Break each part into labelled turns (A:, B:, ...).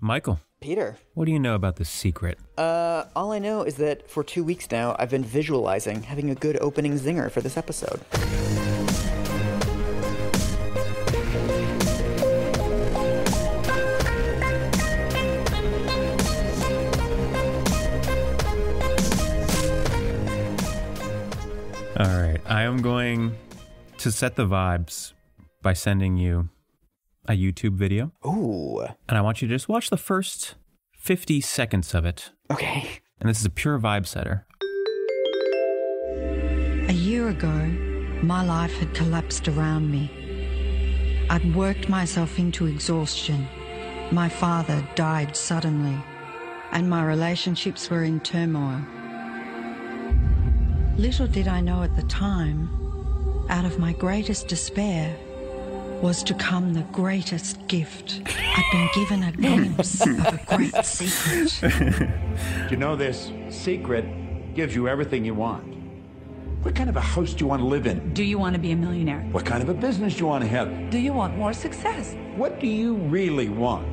A: Michael.
B: Peter.
A: What do you know about The Secret?
B: All I know is that for 2 weeks now, I've been visualizing having a good opening zinger for this episode.
A: All right, I am going to set the vibes by sending you a YouTube video.
B: Ooh.
A: And I want you to just watch the first 50 seconds of it.
B: Okay.
A: And this is a pure vibe setter.
C: A year ago, my life had collapsed around me. I'd worked myself into exhaustion. My father died suddenly, and my relationships were in turmoil. Little did I know at the time, out of my greatest despair was to come the greatest gift. I'd been given a glimpse of a great secret.
D: You know, this secret gives you everything you want. What kind of a house do you want to live in?
E: Do you want to be a millionaire?
D: What kind of a business do you want to have?
E: Do you want more success?
D: What do you really want?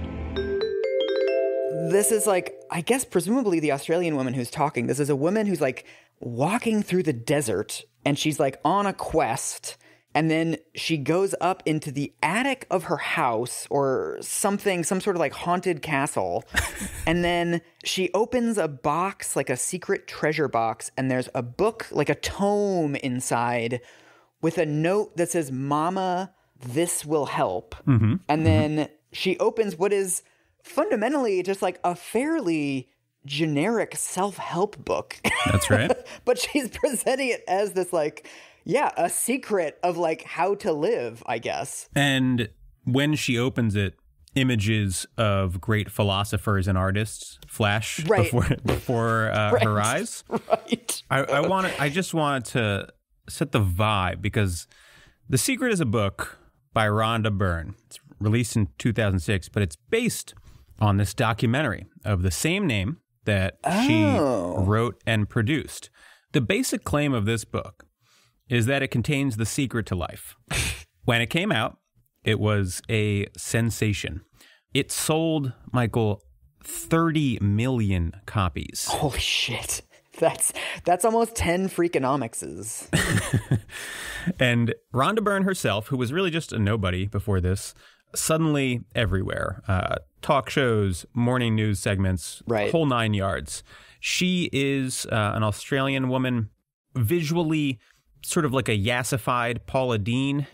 B: This is like, I guess, presumably the Australian woman who's talking. This is a woman who's like walking through the desert and she's like on a quest. And then she goes up into the attic of her house or something, some sort of like haunted castle. And then she opens a box, like a secret treasure box. And there's a book, like a tome inside with a note that says, "Mama, this will help." Mm-hmm. And then she opens what is fundamentally just like a fairly generic self-help book.
A: That's right.
B: But she's presenting it as this like, yeah, a secret of like how to live, I guess.
A: And when she opens it, images of great philosophers and artists flash before her eyes.
B: Right.
A: I just wanted to set the vibe because The Secret is a book by Rhonda Byrne. It's released in 2006, but it's based on this documentary of the same name that she wrote and produced. The basic claim of this book is that it contains the secret to life. When it came out, it was a sensation. It sold, Michael, 30 million copies.
B: Holy shit. That's almost 10 Freakonomics.
A: And Rhonda Byrne herself, who was really just a nobody before this, suddenly everywhere. Talk shows, morning news segments, whole 9 yards. She is an Australian woman, visually sort of like a yassified Paula Deen,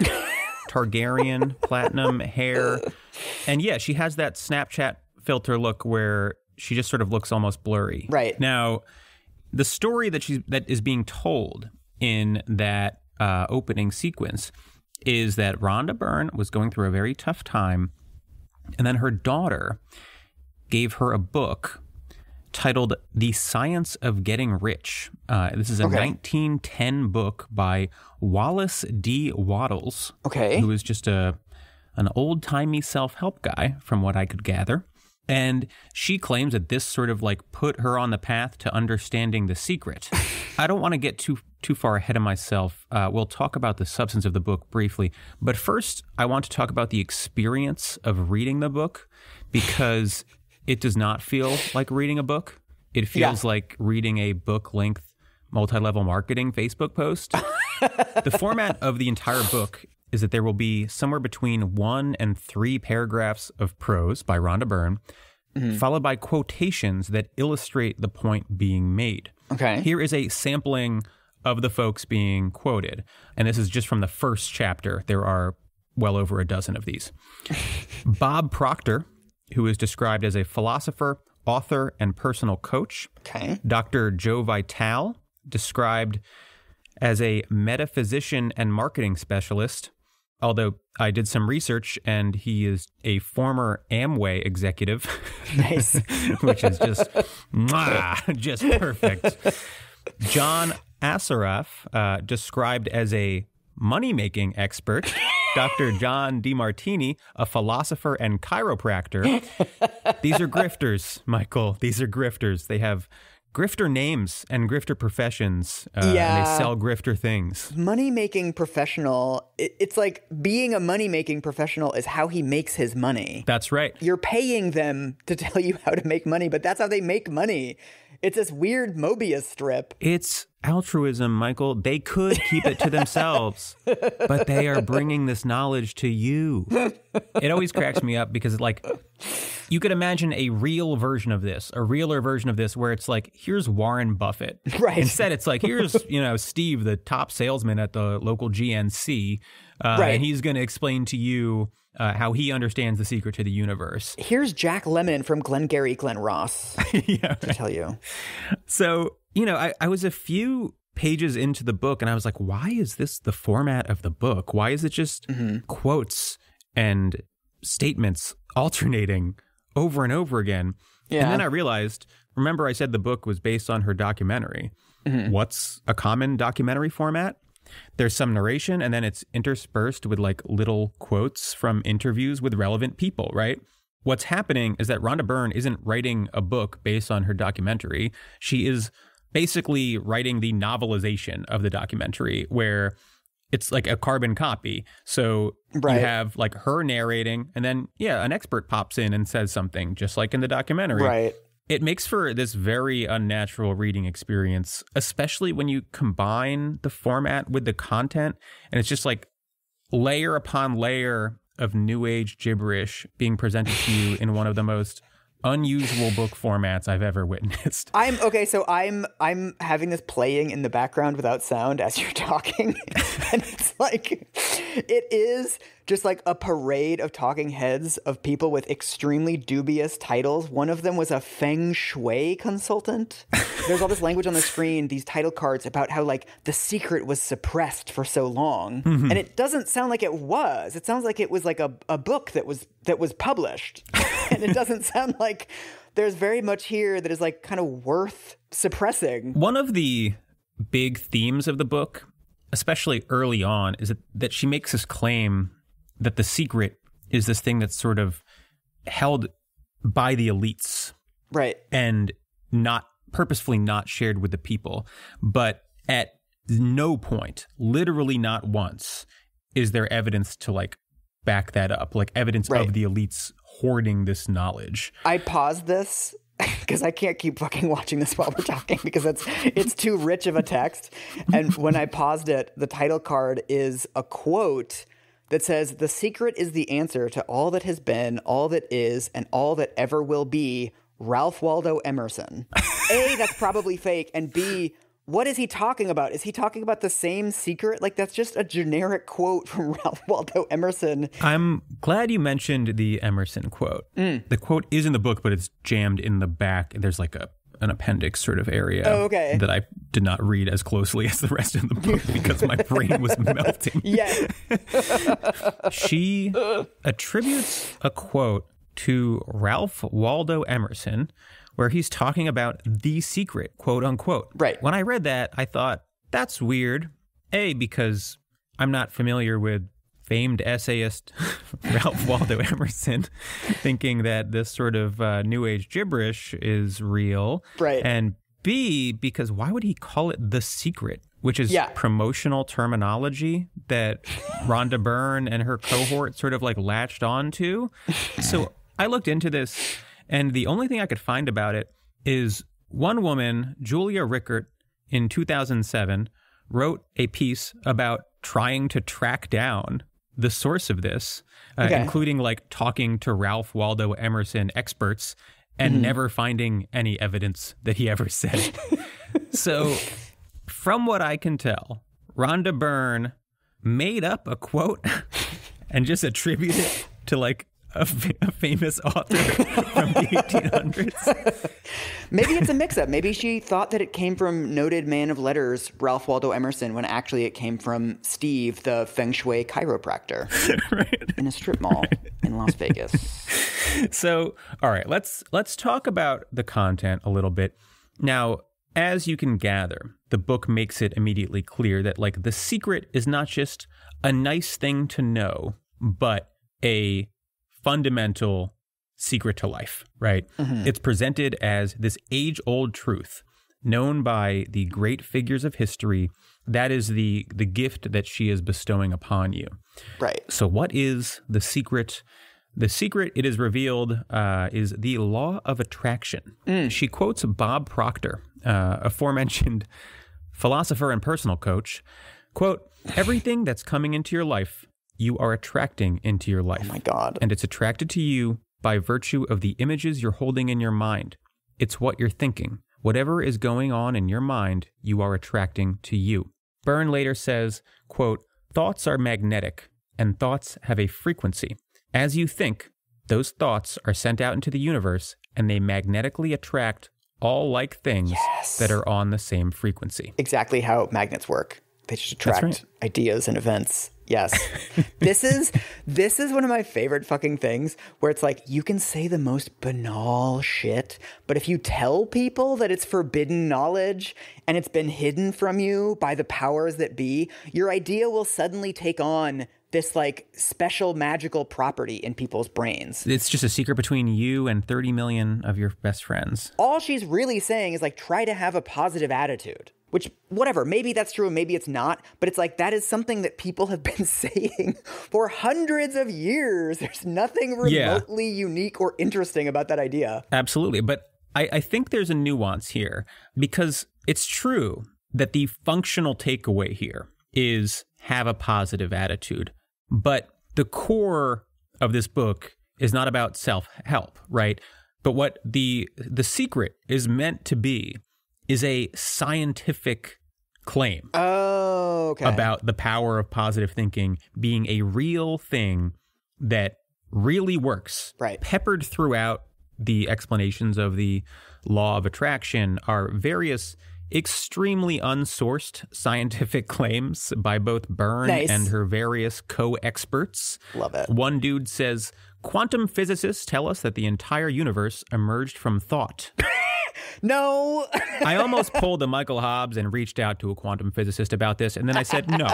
A: Targaryen, platinum hair. And yeah, she has that Snapchat filter look where she just sort of looks almost blurry.
B: Right.
A: Now, the story that is being told in that opening sequence is that Rhonda Byrne was going through a very tough time, and then her daughter gave her a book titled The Science of Getting Rich. This is a 1910 book by Wallace D. Wattles, who is just an old-timey self-help guy, from what I could gather. And she claims that this sort of like put her on the path to understanding the secret. I don't want to get too far ahead of myself. We'll talk about the substance of the book briefly. But first, I want to talk about the experience of reading the book, because it does not feel like reading a book. It feels like reading a book-length multi-level marketing Facebook post. The format of the entire book is that there will be somewhere between 1 and 3 paragraphs of prose by Rhonda Byrne, followed by quotations that illustrate the point being made.
B: Okay.
A: Here is a sampling of the folks being quoted. And this is just from the first chapter. There are well over a dozen of these. Bob Proctor, who is described as a philosopher, author, and personal coach.
B: Okay.
A: Dr. Joe Vitale, described as a metaphysician and marketing specialist, although I did some research and he is a former Amway executive.
B: Nice.
A: Which is just perfect. John Assaraf, described as a money-making expert. Dr. John DeMartini, a philosopher and chiropractor. These are grifters, Michael. These are grifters. They have grifter names and grifter professions. And they sell grifter things.
B: Money-making professional, it's like being a money-making professional is how he makes his money.
A: That's right.
B: You're paying them to tell you how to make money, but that's how they make money. It's this weird Mobius strip.
A: It's altruism, Michael. They could keep it to themselves, but they are bringing this knowledge to you. It always cracks me up because, like, you could imagine a real version of this, a realer version of this, where it's like, here's Warren Buffett.
B: Right.
A: Instead, it's like, here's, Steve, the top salesman at the local GNC,
B: right.
A: And he's going to explain to you how he understands the secret to the universe.
B: Here's Jack Lemmon from Glengarry Glen Ross to tell you.
A: So, I was a few pages into the book and I was like, why is this the format of the book? Why is it just quotes and statements alternating over and over again? Yeah. And then I realized, remember I said the book was based on her documentary. What's a common documentary format? There's some narration and then it's interspersed with like little quotes from interviews with relevant people, right? What's happening is that Rhonda Byrne isn't writing a book based on her documentary. She is basically writing the novelization of the documentary where it's like a carbon copy. So you have like her narrating and then, an expert pops in and says something just like in the documentary.
B: Right.
A: It makes for this very unnatural reading experience, especially when you combine the format with the content. And it's just like layer upon layer of new age gibberish being presented to you in one of the most unusual book formats I've ever witnessed.
B: I'm having this playing in the background without sound as you're talking. And it's like, it is just like a parade of talking heads of people with extremely dubious titles. One of them was a feng shui consultant. There's all this language on the screen, these title cards about how like the secret was suppressed for so long. And it doesn't sound like it was. It sounds like it was like a book that was published. And it doesn't sound like there's very much here that is like kind of worth suppressing.
A: One of the big themes of the book, especially early on, is that she makes this claim that the secret is this thing that's sort of held by the elites.
B: Right.
A: And not purposefully not shared with the people. But at no point, literally not once, is there evidence to like back that up, like evidence of the elites hoarding this knowledge.
B: I paused this because I can't keep fucking watching this while we're talking because it's too rich of a text. And when I paused it, the title card is a quote that says, "The secret is the answer to all that has been, all that is, and all that ever will be, Ralph Waldo Emerson." A, that's probably fake. And B, what is he talking about? Is he talking about the same secret? Like, that's just a generic quote from Ralph Waldo Emerson.
A: I'm glad you mentioned the Emerson quote. The quote is in the book, but it's jammed in the back. There's like an appendix sort of area that I did not read as closely as the rest of the book because my brain was melting.
B: Yeah.
A: She attributes a quote to Ralph Waldo Emerson where he's talking about the secret, quote unquote.
B: Right.
A: When I read that, I thought, that's weird. A, because I'm not familiar with famed essayist Ralph Waldo Emerson thinking that this sort of new age gibberish is real.
B: Right.
A: And B, because why would he call it the secret, which is promotional terminology that Rhonda Byrne and her cohort sort of like latched onto. So I looked into this, and the only thing I could find about it is one woman, Julia Rickert, in 2007, wrote a piece about trying to track down the source of this, including like talking to Ralph Waldo Emerson experts and never finding any evidence that he ever said. So from what I can tell, Rhonda Byrne made up a quote and just attributed it to like a famous author from the 1800s.
B: Maybe it's a mix-up. Maybe she thought that it came from noted man of letters Ralph Waldo Emerson when actually it came from Steve, the feng shui chiropractor, in a strip mall in Las Vegas.
A: So, all right, let's talk about the content a little bit. Now, as you can gather, the book makes it immediately clear that like the secret is not just a nice thing to know, but a fundamental secret to life, right? It's presented as this age-old truth known by the great figures of history. That is the gift that she is bestowing upon you.
B: Right.
A: So what is the secret? The secret, it is revealed, is the law of attraction. She quotes Bob Proctor, aforementioned philosopher and personal coach. Quote, everything that's coming into your life, you are attracting into your life.
B: Oh my God.
A: And it's attracted to you by virtue of the images you're holding in your mind. It's what you're thinking. Whatever is going on in your mind, you are attracting to you. Byrne later says, quote, thoughts are magnetic, and thoughts have a frequency. As you think, those thoughts are sent out into the universe, and they magnetically attract all like things that are on the same frequency.
B: Exactly how magnets work. They just attract ideas and events. Yes. This is one of my favorite fucking things where it's like you can say the most banal shit, but if you tell people that it's forbidden knowledge and it's been hidden from you by the powers that be, your idea will suddenly take on this like special magical property in people's brains.
A: It's just a secret between you and 30 million of your best friends.
B: All she's really saying is like, try to have a positive attitude. Which, whatever, maybe that's true and maybe it's not, but it's like that is something that people have been saying for hundreds of years. There's nothing remotely unique or interesting about that idea.
A: Absolutely. But I think there's a nuance here because it's true that the functional takeaway here is have a positive attitude. But the core of this book is not about self-help, right? But what the secret is meant to be is a scientific claim about the power of positive thinking being a real thing that really works.
B: Right.
A: Peppered throughout the explanations of the law of attraction are various extremely unsourced scientific claims by both Byrne and her various co-experts.
B: Love it.
A: One dude says, quantum physicists tell us that the entire universe emerged from thought.
B: No.
A: I almost pulled a Michael Hobbs and reached out to a quantum physicist about this. And then I said, no,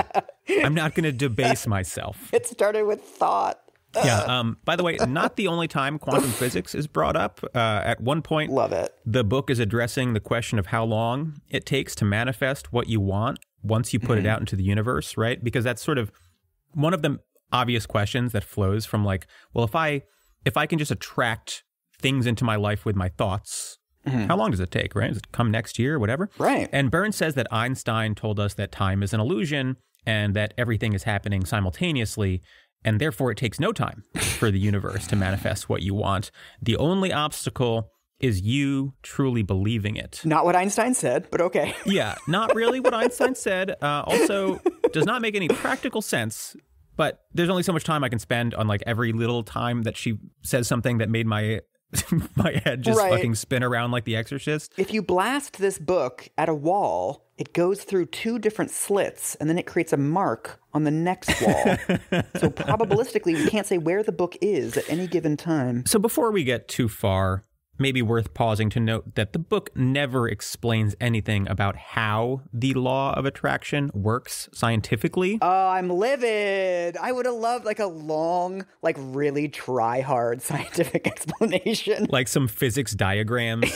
A: I'm not going to debase myself.
B: It started with thought.
A: Yeah. By the way, not the only time quantum physics is brought up. At one point,
B: love it.
A: The book is addressing the question of how long it takes to manifest what you want once you put it out into the universe, right? Because that's sort of one of the obvious questions that flows from like, well, if I can just attract things into my life with my thoughts, how long does it take, right? Does it come next year or whatever?
B: Right.
A: And Byrne says that Einstein told us that time is an illusion and that everything is happening simultaneously, and therefore it takes no time for the universe to manifest what you want. The only obstacle is you truly believing it.
B: Not what Einstein said, but okay.
A: Yeah, not really what Einstein said. Also, does not make any practical sense. But there's only so much time I can spend on like every little time that she says something that made my head just fucking spin around like The Exorcist.
B: If you blast this book at a wall, it goes through 2 different slits, and then it creates a mark on the next wall. So probabilistically, we can't say where the book is at any given time.
A: So before we get too far, maybe worth pausing to note that the book never explains anything about how the law of attraction works scientifically.
B: Oh, I'm livid. I would have loved like a long, like really try hard scientific explanation.
A: Like some physics diagrams.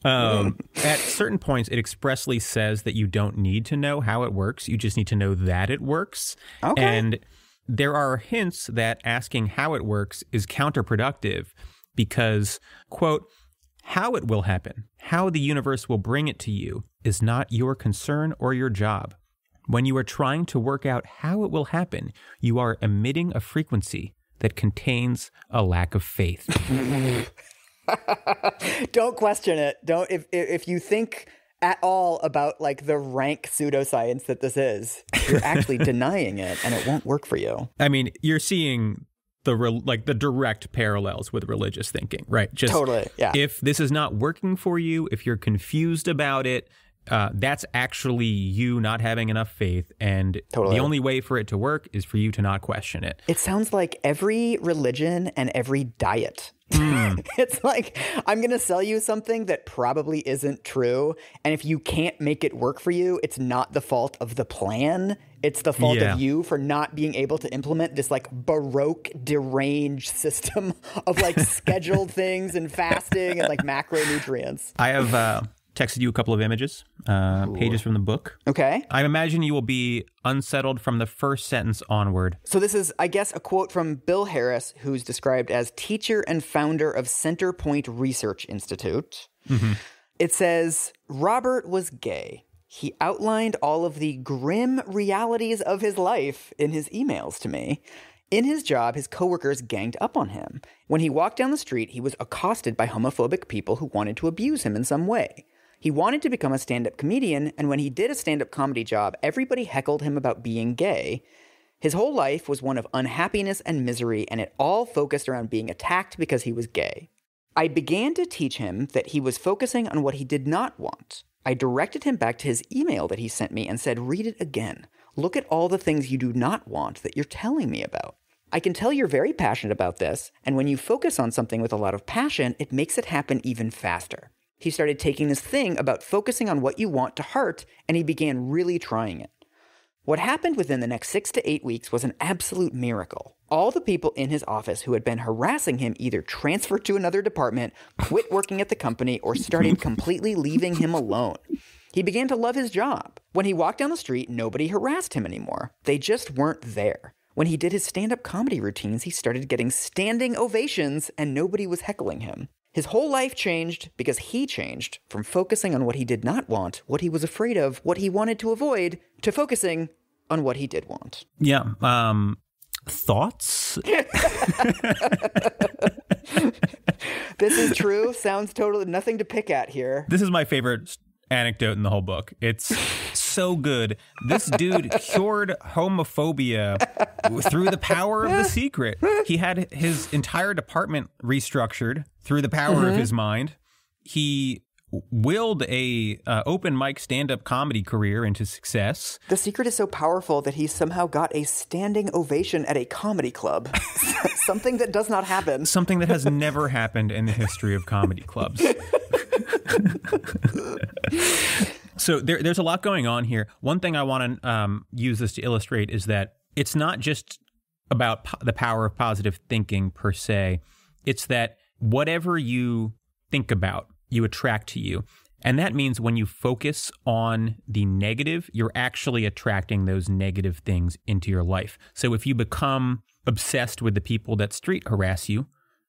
A: At certain points, it expressly says that you don't need to know how it works. You just need to know that it works.
B: Okay.
A: And there are hints that asking how it works is counterproductive because, quote, how it will happen, how the universe will bring it to you is not your concern or your job. When you are trying to work out how it will happen, you are emitting a frequency that contains a lack of faith.
B: Don't question it. Don't if you think at all about like the rank pseudoscience that this is, you're actually denying it and it won't work for you.
A: I mean, you're seeing the direct parallels with religious thinking, right? Just
B: totally. Yeah.
A: If this is not working for you, if you're confused about it, that's actually you not having enough faith. And the only way for it to work is for you to not question it.
B: It sounds like every religion and every diet It's like, I'm going to sell you something that probably isn't true. And if you can't make it work for you, it's not the fault of the plan. It's the fault of you for not being able to implement this like Baroque deranged system of like scheduled things and fasting and like macronutrients.
A: I have texted you a couple of images, pages from the book.
B: Okay.
A: I imagine you will be unsettled from the first sentence onward.
B: So this is, I guess, a quote from Bill Harris, who's described as teacher and founder of Centerpoint Research Institute. Mm-hmm. It says, Robert was gay. He outlined all of the grim realities of his life in his emails to me. In his job, his coworkers ganged up on him. When he walked down the street, he was accosted by homophobic people who wanted to abuse him in some way. He wanted to become a stand-up comedian, and when he did a stand-up comedy job, everybody heckled him about being gay. His whole life was one of unhappiness and misery, and it all focused around being attacked because he was gay. I began to teach him that he was focusing on what he did not want. I directed him back to his email that he sent me and said, read it again. Look at all the things you do not want that you're telling me about. I can tell you're very passionate about this, and when you focus on something with a lot of passion, it makes it happen even faster. He started taking this thing about focusing on what you want to heart, and he began really trying it. What happened within the next 6 to 8 weeks was an absolute miracle. All the people in his office who had been harassing him either transferred to another department, quit working at the company, or started completely leaving him alone. He began to love his job. When he walked down the street, nobody harassed him anymore. They just weren't there. When he did his stand-up comedy routines, he started getting standing ovations, and nobody was heckling him. His whole life changed because he changed from focusing on what he did not want, what he was afraid of, what he wanted to avoid, to focusing on what he did want.
A: Yeah. Thoughts?
B: This is true. Sounds totally nothing to pick at here.
A: This is my favorite anecdote in the whole book. It's so good. This dude cured homophobia through the power of the secret. He had his entire department restructured through the power of his mind. He willed a open mic stand-up comedy career into success.
B: The secret is so powerful that he somehow got a standing ovation at a comedy club. Something that does not happen.
A: Something that has never happened in the history of comedy clubs. So there's a lot going on here. One thing I want to use this to illustrate is that it's not just about the power of positive thinking per se. It's that whatever you think about, you attract to you. And that means when you focus on the negative, you're actually attracting those negative things into your life. So if you become obsessed with the people that street harass you,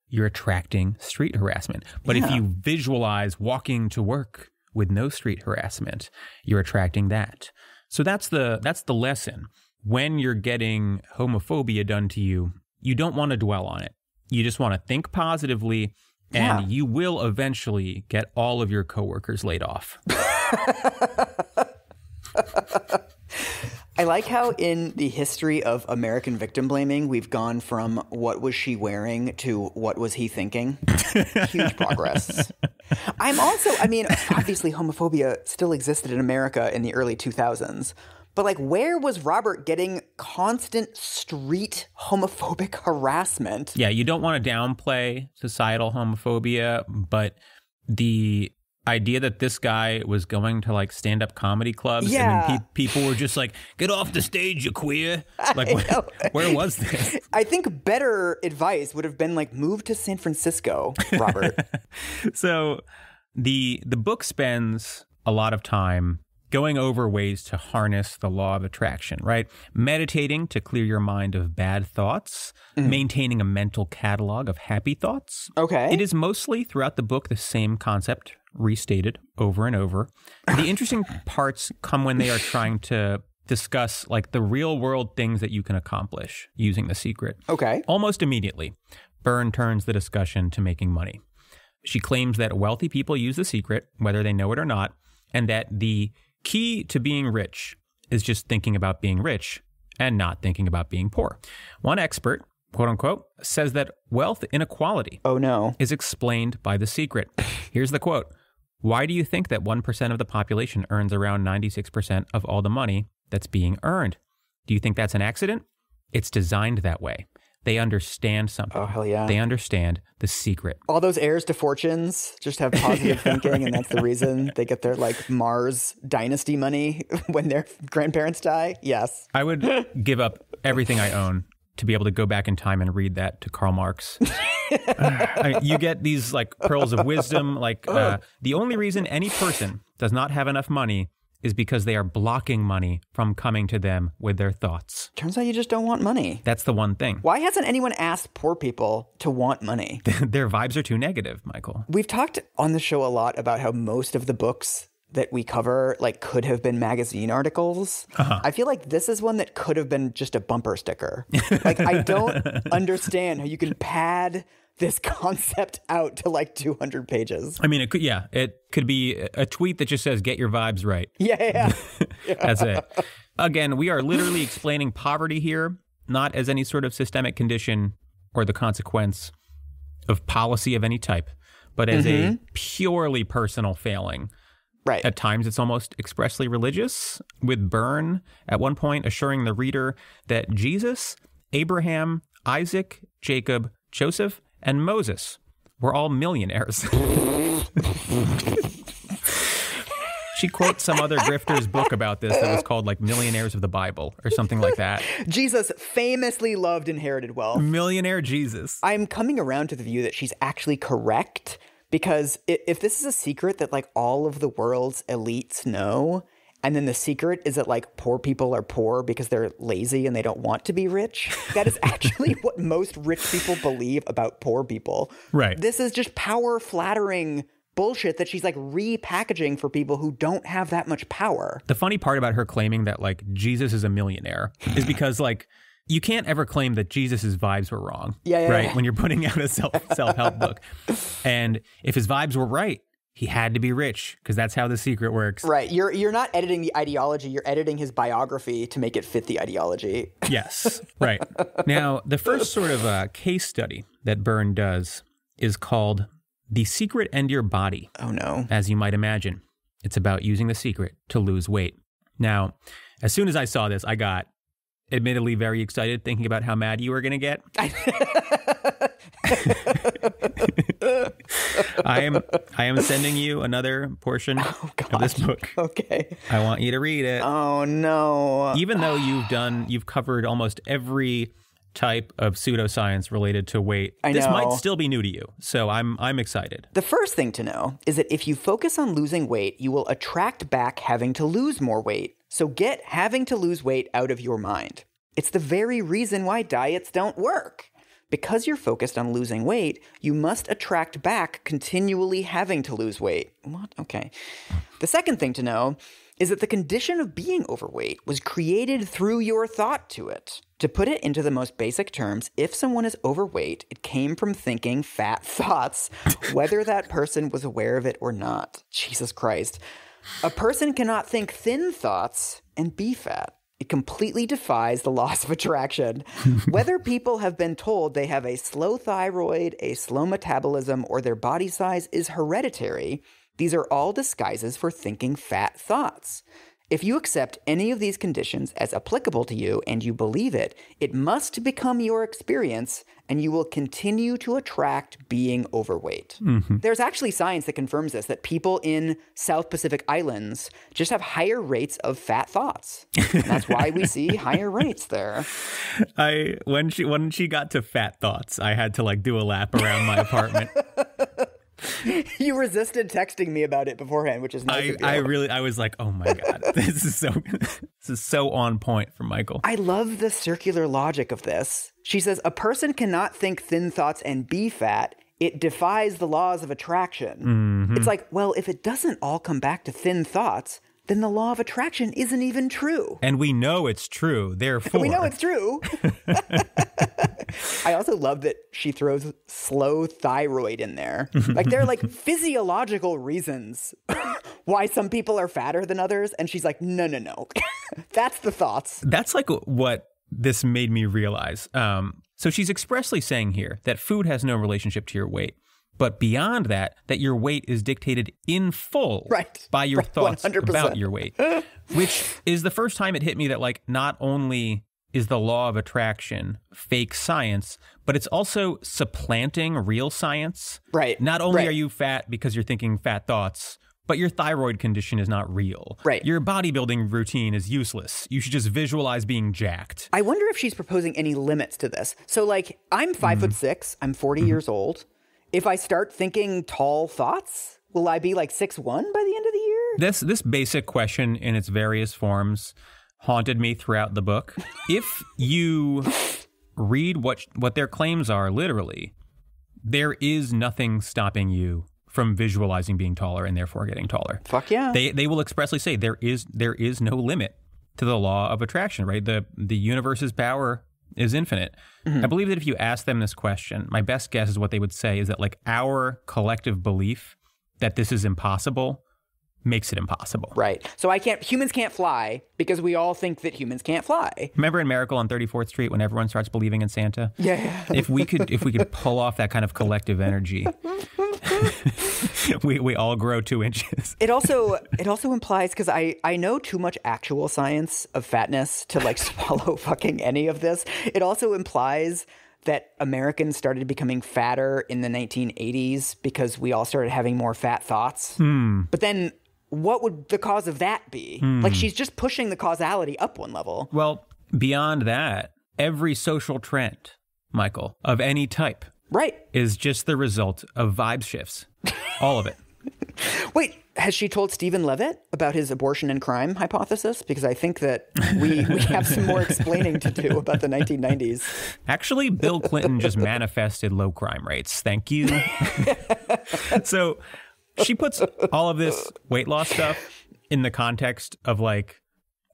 A: you're attracting street harassment. But if you visualize walking to work with no street harassment, you're attracting that. So that's the lesson. When you're getting homophobia done to you, you don't want to dwell on it. You just want to think positively, and you will eventually get all of your coworkers laid off.
B: I like how in the history of American victim blaming, we've gone from what was she wearing to what was he thinking. Huge progress. Obviously homophobia still existed in America in the early 2000s. But like, where was Robert getting constant street homophobic harassment?
A: Yeah, you don't want to downplay societal homophobia, but the idea that this guy was going to like stand-up comedy clubs and then people were just like, get off the stage, you queer. Like, where was this?
B: I think better advice would have been like, move to San Francisco, Robert.
A: So the book spends a lot of time going over ways to harness the law of attraction, right? Meditating to clear your mind of bad thoughts, maintaining a mental catalog of happy thoughts.
B: Okay.
A: It is mostly throughout the book the same concept, restated over and over. The interesting parts come when they are trying to discuss like the real world things that you can accomplish using the secret.
B: Okay.
A: Almost immediately, Byrne turns the discussion to making money. She claims that wealthy people use the secret, whether they know it or not, and that the key to being rich is just thinking about being rich and not thinking about being poor. One expert, quote unquote, says that wealth inequality is explained by the secret. Here's the quote. Why do you think that 1% of the population earns around 96% of all the money that's being earned? Do you think that's an accident? It's designed that way. they understand something.
B: Oh, hell yeah.
A: They understand the secret.
B: All those heirs to fortunes just have positive thinking, and that's the reason they get their like Mars dynasty money when their grandparents die. Yes.
A: I would give up everything I own to be able to go back in time and read that to Karl Marx. You get these like pearls of wisdom. Like the only reason any person does not have enough money is because they are blocking money from coming to them with their thoughts.
B: Turns out you just don't want money.
A: That's the one thing.
B: Why hasn't anyone asked poor people to want money?
A: Their vibes are too negative, Michael.
B: We've talked on the show a lot about how most of the books that we cover like could have been magazine articles. I feel like this is one that could have been just a bumper sticker. Like I don't understand how you can pad this concept out to like 200 pages.
A: I mean, it could be a tweet that just says, get your vibes right.
B: Yeah.
A: That's it. Again, we are literally explaining poverty here, not as any sort of systemic condition or the consequence of policy of any type, but as a purely personal failing.
B: Right.
A: At times, it's almost expressly religious, with Byrne at one point assuring the reader that Jesus, Abraham, Isaac, Jacob, Joseph, and Moses were all millionaires. She quotes some other grifter's book about this that was called like Millionaires of the Bible or something like that.
B: Jesus famously loved inherited wealth.
A: Millionaire Jesus.
B: I'm coming around to the view that she's actually correct, because if this is a secret that like all of the world's elites know, and then the secret is that like poor people are poor because they're lazy and they don't want to be rich, that is actually what most rich people believe about poor people.
A: Right.
B: This is just power flattering bullshit that she's like repackaging for people who don't have that much power.
A: The funny part about her claiming that like Jesus is a millionaire is because like you can't ever claim that Jesus's vibes were wrong. Right. When you're putting out a self-help book. And if his vibes were right, he had to be rich because that's how the secret works.
B: Right. You're not editing the ideology. You're editing his biography to make it fit the ideology.
A: Yes. Right. Now, the first sort of case study that Byrne does is called The Secret and Your Body.
B: Oh, no.
A: As you might imagine, it's about using the secret to lose weight. Now, as soon as I saw this, I got admittedly very excited thinking about how mad you were going to get. I am sending you another portion of this book.
B: Okay.
A: I want you to read it.
B: Oh no.
A: Even though you've covered almost every type of pseudoscience related to weight, this might still be new to you. So I'm excited.
B: The first thing to know is that if you focus on losing weight, you will attract back having to lose more weight. So get having to lose weight out of your mind. It's the very reason why diets don't work. Because you're focused on losing weight, you must attract back continually having to lose weight. What? Okay. The second thing to know is that the condition of being overweight was created through your thought to it. To put it into the most basic terms, if someone is overweight, it came from thinking fat thoughts, whether that person was aware of it or not. Jesus Christ. A person cannot think thin thoughts and be fat. It completely defies the laws of attraction. Whether people have been told they have a slow thyroid, a slow metabolism, or their body size is hereditary, these are all disguises for thinking fat thoughts. If you accept any of these conditions as applicable to you and you believe it, it must become your experience and you will continue to attract being overweight. Mm-hmm. There's actually science that confirms this, that people in South Pacific Islands just have higher rates of fat thoughts. And that's why we see higher rates there.
A: When she got to fat thoughts, I had to like do a lap around my apartment.
B: You resisted texting me about it beforehand, which is nice.
A: I was like, oh my God, this is so on point for Michael.
B: I love the circular logic of this. She says, a person cannot think thin thoughts and be fat. It defies the laws of attraction. Mm-hmm. It's like, well, if it doesn't all come back to thin thoughts, then the law of attraction isn't even true.
A: And we know it's true, therefore.
B: We know it's true. I also love that she throws slow thyroid in there. Like, there are like physiological reasons why some people are fatter than others. And she's like, no. That's the thoughts.
A: That's like what this made me realize. So she's expressly saying here that food has no relationship to your weight. But beyond that your weight is dictated in full by your thoughts
B: 100%.
A: about your weight, which is the first time it hit me that like not only is the law of attraction fake science, but it's also supplanting real science.
B: Right.
A: Not only
B: Right.
A: are you fat because you're thinking fat thoughts, but your thyroid condition is not real.
B: Right.
A: Your bodybuilding routine is useless. You should just visualize being jacked.
B: I wonder if she's proposing any limits to this. So, like, I'm 5'6", I'm 40 years old. If I start thinking tall thoughts, will I be like 6'1" by the end of the year?
A: This basic question in its various forms haunted me throughout the book. If you read what their claims are literally, there is nothing stopping you from visualizing being taller and therefore getting taller.
B: Fuck yeah.
A: They will expressly say there is no limit to the law of attraction, right? The universe's power is infinite. I believe that if you ask them this question, my best guess is what they would say is that like our collective belief that this is impossible makes it impossible.
B: Right. So humans can't fly because we all think that humans can't fly.
A: Remember in Miracle on 34th Street when everyone starts believing in Santa?
B: Yeah.
A: If we could pull off that kind of collective energy, we all grow 2 inches.
B: It also implies, because I know too much actual science of fatness to like swallow fucking any of this. It also implies that Americans started becoming fatter in the 1980s because we all started having more fat thoughts. But then what would the cause of that be? Like, she's just pushing the causality up one level.
A: Well, beyond that, every social trend, Michael, of any type,
B: Right.
A: is just the result of vibe shifts. All of it.
B: Wait, has she told Stephen Levitt about his abortion and crime hypothesis? Because I think that we have some more explaining to do about the 1990s.
A: Actually, Bill Clinton just manifested low crime rates. Thank you. So she puts all of this weight loss stuff in the context of like,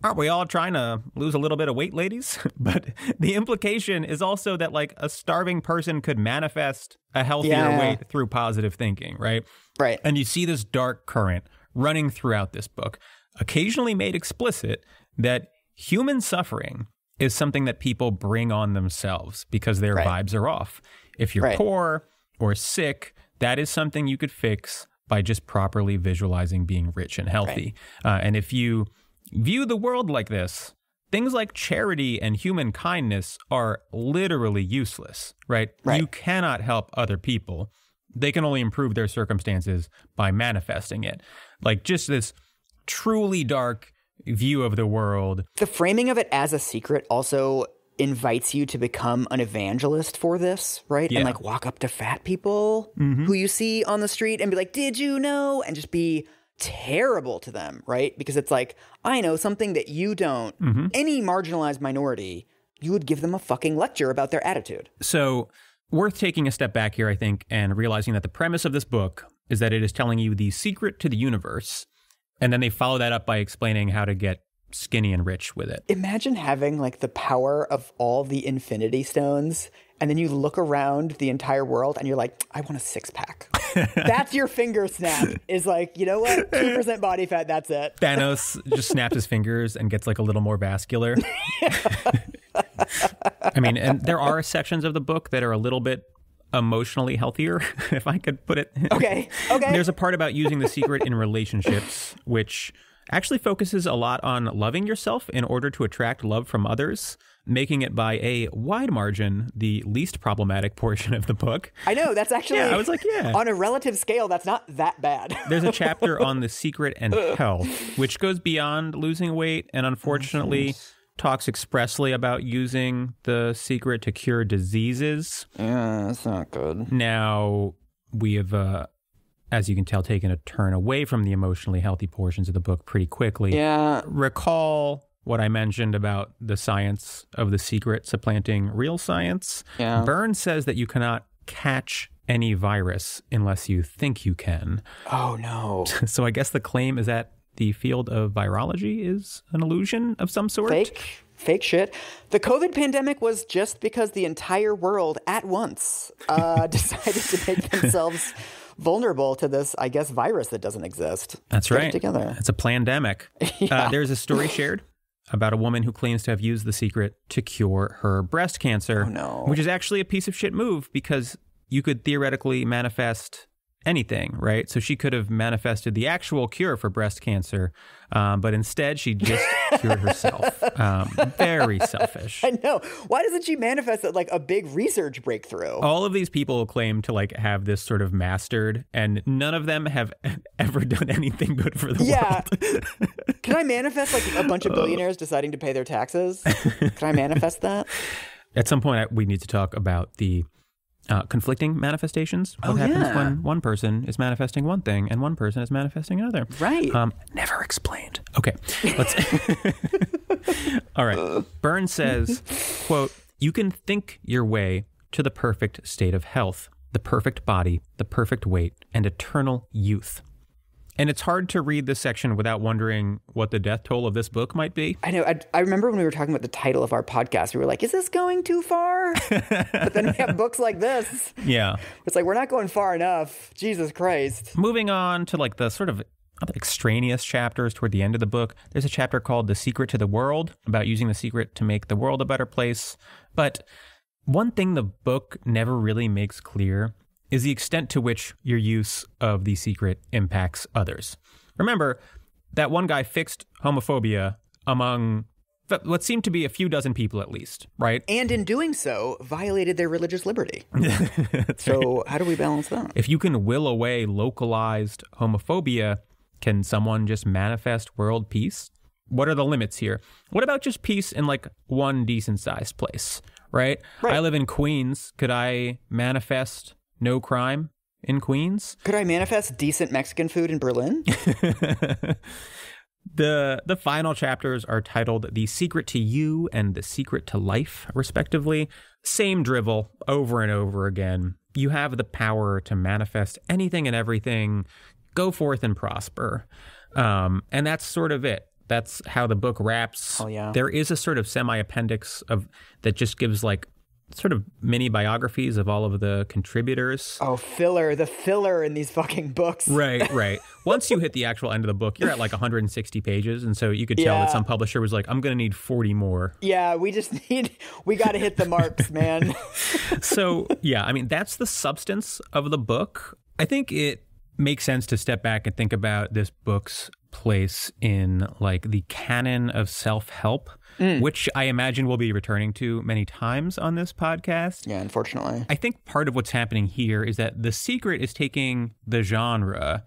A: aren't we all trying to lose a little bit of weight, ladies? But the implication is also that like a starving person could manifest a healthier weight through positive thinking, right?
B: Right.
A: And you see this dark current running throughout this book, occasionally made explicit that human suffering is something that people bring on themselves because their vibes are off. If you're poor or sick, that is something you could fix by just properly visualizing being rich and healthy. And if you view the world like this, things like charity and human kindness are literally useless, right? You cannot help other people. They can only improve their circumstances by manifesting it. Like just this truly dark view of the world.
B: The framing of it as a secret also invites you to become an evangelist for this, right? And like walk up to fat people who you see on the street and be like, did you know? And just be terrible to them, right? Because it's like, I know something that you don't. Any marginalized minority, you would give them a fucking lecture about their attitude.
A: So worth taking a step back here, I think, and realizing that the premise of this book is that it is telling you the secret to the universe. And then they follow that up by explaining how to get skinny and rich with it.
B: Imagine having like the power of all the infinity stones, and then you look around the entire world and you're like, I want a 6-pack. That's your finger snap, is like, you know what? 2% body fat, that's it.
A: Thanos just snaps his fingers and gets like a little more vascular. I mean, and there are sections of the book that are a little bit emotionally healthier, if I could put it.
B: Okay.
A: There's a part about using the secret in relationships, which actually focuses a lot on loving yourself in order to attract love from others, making it by a wide margin the least problematic portion of the book.
B: I know, that's actually,
A: I was like, on
B: a relative scale, that's not that bad.
A: There's a chapter on the secret and health, which goes beyond losing weight and unfortunately talks expressly about using the secret to cure diseases.
B: Yeah, that's not good.
A: Now, we have, as you can tell, taken a turn away from the emotionally healthy portions of the book pretty quickly.
B: Yeah.
A: Recall what I mentioned about the science of the secret supplanting real science.
B: Yeah.
A: Byrne says that you cannot catch any virus unless you think you can.
B: Oh, no.
A: So I guess the claim is that the field of virology is an illusion of some sort.
B: Fake shit. The COVID pandemic was just because the entire world at once decided to make themselves vulnerable to this, I guess, virus that doesn't exist.
A: That's right.
B: Get it together.
A: It's a plandemic. There's a story shared about a woman who claims to have used the secret to cure her breast cancer.
B: Oh, no.
A: Which is actually a piece of shit move because you could theoretically manifest anything, right? So she could have manifested the actual cure for breast cancer, but instead she just cured herself. Very selfish.
B: I know. Why doesn't she manifest it like a big research breakthrough?
A: All of these people claim to like have this sort of mastered, and none of them have ever done anything good for the world.
B: Can I manifest like a bunch of billionaires deciding to pay their taxes? Can I manifest that?
A: At some point, we need to talk about the conflicting manifestations. What happens when one person is manifesting one thing and one person is manifesting another?
B: Right.
A: Never explained. Okay. Let's. All right. Byrne says, quote, "You can think your way to the perfect state of health, the perfect body, the perfect weight, and eternal youth." And it's hard to read this section without wondering what the death toll of this book might be.
B: I know. I remember when we were talking about the title of our podcast, we were like, is this going too far? But then we have books like this.
A: Yeah.
B: It's like, we're not going far enough. Jesus Christ.
A: Moving on to like the sort of other extraneous chapters toward the end of the book, there's a chapter called The Secret to the World, about using the secret to make the world a better place. But one thing the book never really makes clear is the extent to which your use of the secret impacts others. Remember, that one guy fixed homophobia among what seemed to be a few dozen people at least, right?
B: And in doing so, violated their religious liberty.
A: So
B: right. How do we balance that?
A: If you can will away localized homophobia, can someone just manifest world peace? What are the limits here? What about just peace in like one decent-sized place, right? I live in Queens. Could I manifest no crime in Queens?
B: Could I manifest decent Mexican food in Berlin?
A: The final chapters are titled The Secret to You and The Secret to Life, respectively. Same drivel over and over again. You have the power to manifest anything and everything. Go forth and prosper. And that's sort of it. That's how the book wraps.
B: Oh, yeah.
A: There is a sort of semi-appendix that just gives like sort of mini biographies of all of the contributors.
B: Oh, the filler in these fucking books.
A: Right. Once you hit the actual end of the book, you're at like 160 pages. And so you could tell that some publisher was like, I'm going to need 40 more.
B: Yeah, we got to hit the marks, man.
A: So, yeah, I mean, that's the substance of the book. I think it makes sense to step back and think about this book's place in like the canon of self-help, which I imagine we'll be returning to many times on this podcast.
B: Yeah, unfortunately.
A: I think part of what's happening here is that The Secret is taking the genre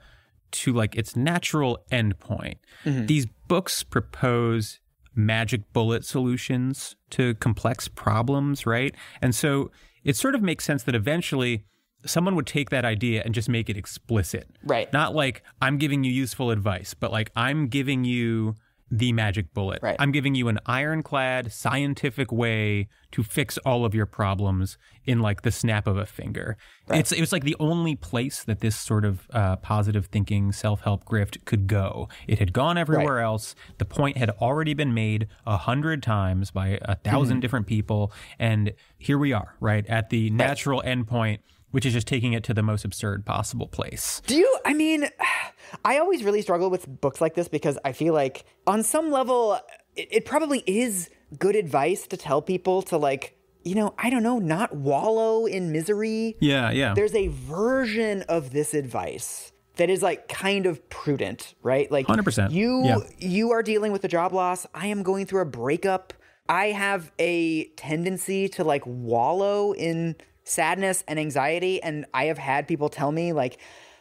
A: to like its natural endpoint. Mm-hmm. These books propose magic bullet solutions to complex problems, right? And so it sort of makes sense that eventually someone would take that idea and just make it explicit.
B: Right.
A: Not like I'm giving you useful advice, but like I'm giving you the magic bullet.
B: Right.
A: I'm giving you an ironclad scientific way to fix all of your problems in like the snap of a finger. Right. It was like the only place that this sort of positive thinking self-help grift could go. It had gone everywhere else. The point had already been made 100 times by 1,000 different people. And here we are, right, at the natural endpoint, which is just taking it to the most absurd possible place.
B: I always really struggle with books like this because I feel like on some level, it probably is good advice to tell people to like, I don't know, not wallow in misery.
A: Yeah.
B: There's a version of this advice that is like kind of prudent, right? Like
A: 100%.
B: You are dealing with a job loss. I am going through a breakup. I have a tendency to like wallow in sadness and anxiety. And I have had people tell me like,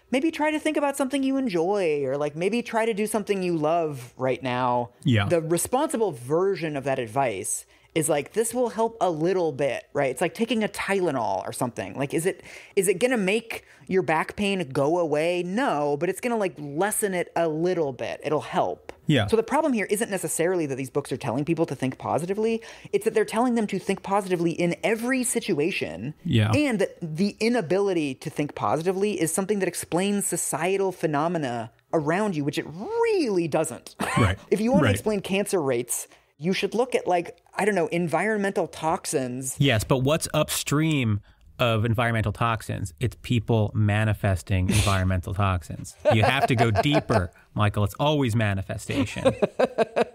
B: maybe try to think about something you enjoy or like maybe try to do something you love right now.
A: Yeah.
B: The responsible version of that advice is like, this will help a little bit, right? It's like taking a Tylenol or something. Like, is it going to make your back pain go away? No, but it's going to like lessen it a little bit. It'll help.
A: Yeah.
B: So the problem here isn't necessarily that these books are telling people to think positively. It's that they're telling them to think positively in every situation.
A: Yeah.
B: And that the inability to think positively is something that explains societal phenomena around you, which it really doesn't.
A: Right.
B: If you want to explain cancer rates, you should look at like, I don't know, environmental toxins.
A: Yes, but what's upstream of environmental toxins? It's people manifesting environmental toxins. You have to go deeper, Michael. It's always manifestation.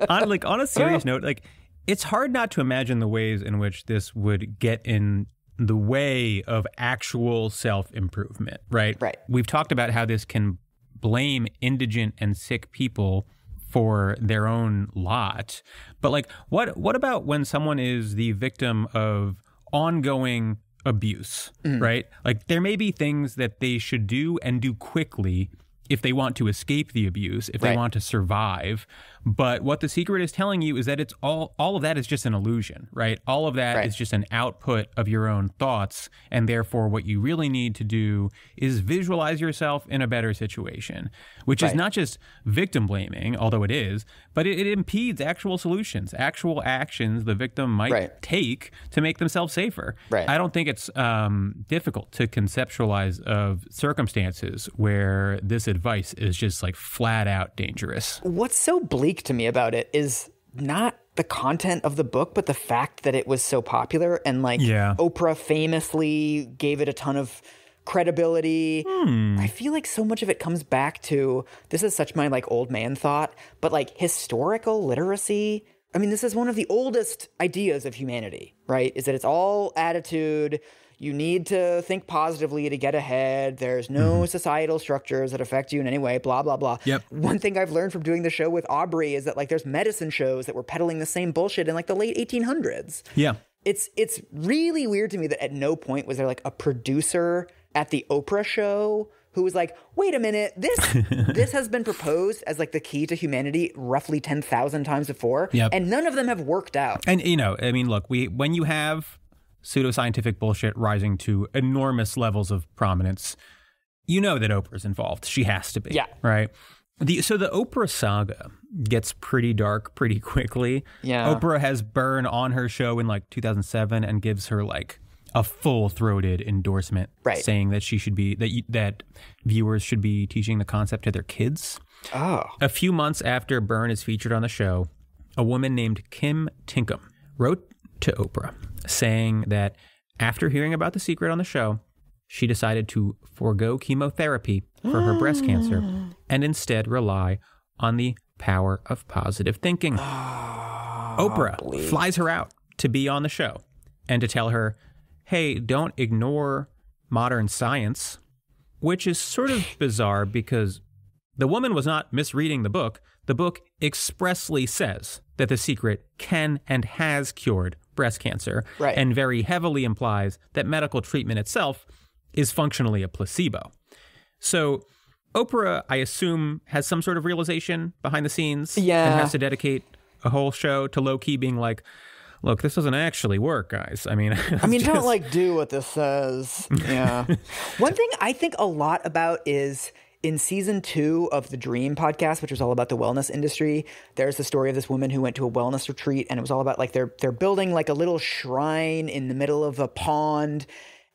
A: On a serious note, like it's hard not to imagine the ways in which this would get in the way of actual self-improvement, right?
B: Right.
A: We've talked about how this can blame indigent and sick people for their own lot. But like, what about when someone is the victim of ongoing abuse, right? Like, there may be things that they should do and do quickly if they want to escape the abuse, if they want to survive. But what The Secret is telling you is that it's all of that is just an illusion, right? All of that is just an output of your own thoughts. And therefore, what you really need to do is visualize yourself in a better situation, which is not just victim blaming, although it is, but it impedes actual solutions, actual actions the victim might take to make themselves safer. Right. I don't think it's difficult to conceptualize of circumstances where this advice is just like flat out dangerous.
B: What's so bleak to me about it is not the content of the book, but the fact that it was so popular and like Oprah famously gave it a ton of credibility. I feel like so much of it comes back to, this is such my like old man thought, but like historical literacy. I mean, this is one of the oldest ideas of humanity, right? Is that it's all attitude. You need to think positively to get ahead. There's no societal structures that affect you in any way, blah, blah, blah. Yep. One thing I've learned from doing the show with Aubrey is that like there's medicine shows that were peddling the same bullshit in like the late 1800s. Yeah. It's really weird to me that at no point was there like a producer at the Oprah show who was like, wait a minute, this has been proposed as like the key to humanity roughly 10,000 times before. Yep. And none of them have worked out.
A: And, you know, I mean, look, when you have pseudoscientific bullshit rising to enormous levels of prominence, you know that Oprah's involved. She has to be. Yeah. Right? So the Oprah saga gets pretty dark pretty quickly. Yeah. Oprah has Byrne on her show in like 2007 and gives her like a full-throated endorsement saying that she should be, that viewers should be teaching the concept to their kids. Oh. A few months after Byrne is featured on the show, a woman named Kim Tinkham wrote to Oprah saying that after hearing about The Secret on the show, she decided to forego chemotherapy for her breast cancer and instead rely on the power of positive thinking. Oprah flies her out to be on the show and to tell her, hey, don't ignore modern science, which is sort of bizarre because the woman was not misreading the book. The book expressly says that The Secret can and has cured breast cancer, and very heavily implies that medical treatment itself is functionally a placebo. So Oprah, I assume, has some sort of realization behind the scenes and has to dedicate a whole show to low-key being like, look, this doesn't actually work, guys. I mean,
B: don't like do what this says. Yeah. One thing I think a lot about is in season 2 of the Dream podcast, which was all about the wellness industry, there's the story of this woman who went to a wellness retreat, and it was all about like they're building like a little shrine in the middle of a pond,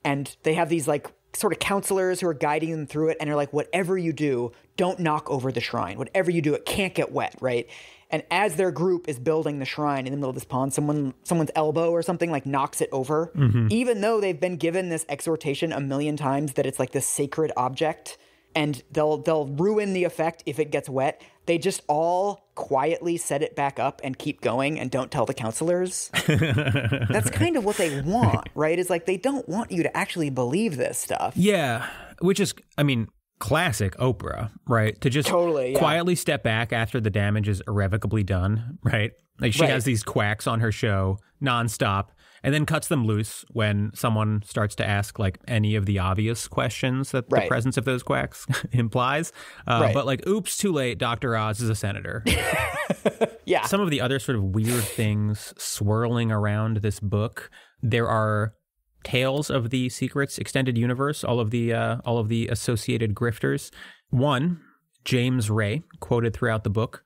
B: and they have these like sort of counselors who are guiding them through it, and they're like, whatever you do, don't knock over the shrine. Whatever you do, it can't get wet, right? And as their group is building the shrine in the middle of this pond, someone's elbow or something like knocks it over, even though they've been given this exhortation a million times that it's like this sacred object. And they'll ruin the effect if it gets wet. They just all quietly set it back up and keep going and don't tell the counselors. That's kind of what they want, right? It's like they don't want you to actually believe this stuff.
A: Yeah, which is, I mean, classic Oprah, right? To just quietly step back after the damage is irrevocably done, right? Like she has these quacks on her show nonstop and then cuts them loose when someone starts to ask like any of the obvious questions that the presence of those quacks implies. But like, oops, too late. Dr. Oz is a senator. Some of the other sort of weird things swirling around this book, there are tales of the Secret's extended universe, all of the associated grifters. One, James Ray, quoted throughout the book,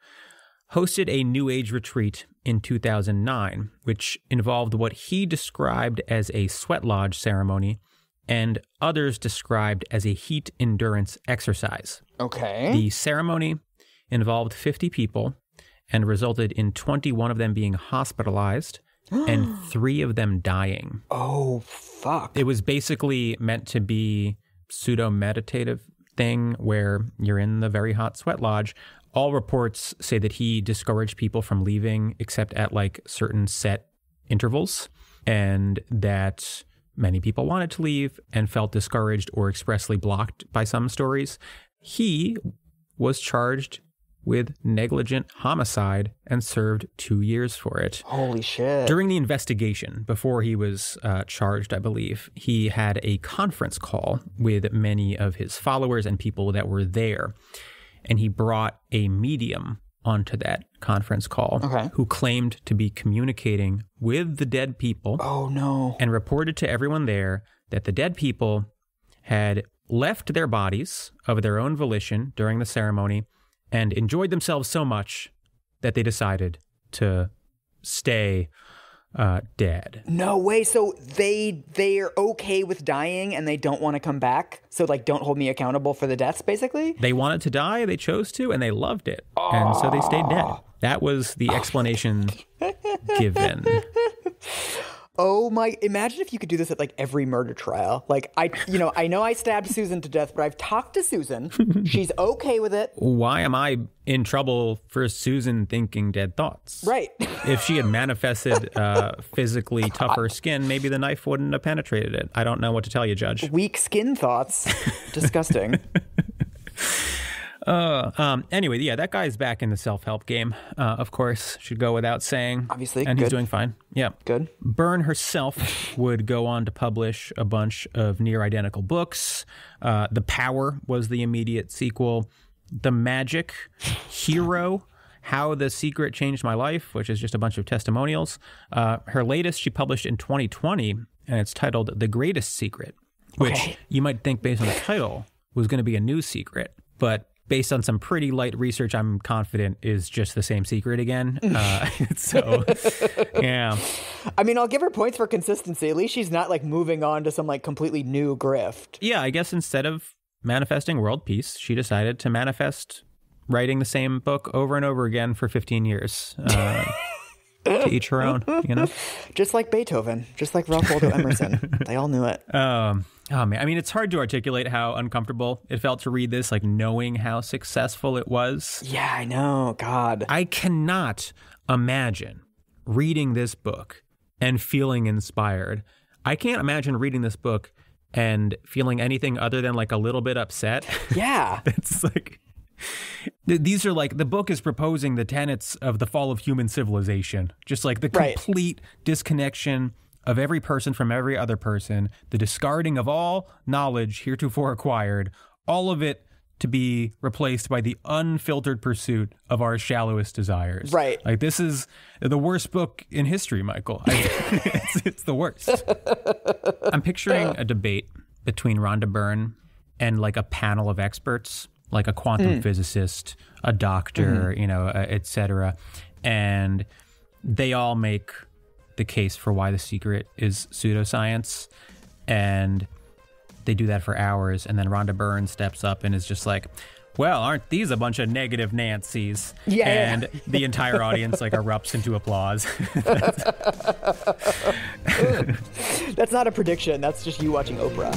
A: hosted a New Age retreat in 2009, which involved what he described as a sweat lodge ceremony and others described as a heat endurance exercise. Okay. The ceremony involved 50 people and resulted in 21 of them being hospitalized and 3 of them dying.
B: Oh, fuck.
A: It was basically meant to be pseudo-meditative thing where you're in the very hot sweat lodge. All reports say that he discouraged people from leaving except at like certain set intervals, and that many people wanted to leave and felt discouraged or expressly blocked by some stories. He was charged with negligent homicide and served 2 years for it.
B: Holy shit.
A: During the investigation, before he was charged, I believe, he had a conference call with many of his followers and people that were there. And he brought a medium onto that conference call who claimed to be communicating with the dead people.
B: Oh, no.
A: And reported to everyone there that the dead people had left their bodies of their own volition during the ceremony and enjoyed themselves so much that they decided to stay dead.
B: No way. So they're okay with dying and they don't want to come back? So, like, don't hold me accountable for the deaths, basically?
A: They wanted to die, they chose to, and they loved it. And so they stayed dead. That was the explanation given.
B: Oh my, imagine if you could do this at like every murder trial. Like, I know I stabbed Susan to death, but I've talked to Susan. She's okay with it.
A: Why am I in trouble for Susan thinking dead thoughts?
B: Right.
A: If she had manifested physically tougher skin, maybe the knife wouldn't have penetrated it. I don't know what to tell you, Judge.
B: Weak skin thoughts. Disgusting.
A: Anyway, yeah, that guy's back in the self-help game, of course, should go without saying.
B: Obviously,
A: and
B: good.
A: He's doing fine. Yeah.
B: Good.
A: Byrne herself would go on to publish a bunch of near-identical books. The Power was the immediate sequel. The Magic, Hero, How the Secret Changed My Life, which is just a bunch of testimonials. Her latest she published in 2020, and it's titled The Greatest Secret, which you might think based on the title was going to be a new secret, but based on some pretty light research, I'm confident is just the same secret again. So, yeah.
B: I mean, I'll give her points for consistency. At least she's not like moving on to some like completely new grift.
A: Yeah, I guess instead of manifesting world peace, she decided to manifest writing the same book over and over again for 15 years. To each her own, you know?
B: Just like Beethoven, just like Ralph Waldo Emerson. They all knew it.
A: Oh, man. I mean, it's hard to articulate how uncomfortable it felt to read this, like knowing how successful it was.
B: Yeah, I know. God.
A: I cannot imagine reading this book and feeling inspired. I can't imagine reading this book and feeling anything other than like a little bit upset.
B: Yeah.
A: It's like... These are like, the book is proposing the tenets of the fall of human civilization. Just like the complete disconnection of every person from every other person, the discarding of all knowledge heretofore acquired, all of it to be replaced by the unfiltered pursuit of our shallowest desires.
B: Right.
A: Like, this is the worst book in history, Michael. It's the worst. I'm picturing a debate between Rhonda Byrne and like a panel of experts, like a quantum physicist, a doctor, you know, et cetera. And they all make the case for why The Secret is pseudoscience. And they do that for hours. And then Rhonda Byrne steps up and is just like, well, aren't these a bunch of negative Nancys?
B: Yeah.
A: And the entire audience like erupts into applause.
B: That's not a prediction. That's just you watching Oprah.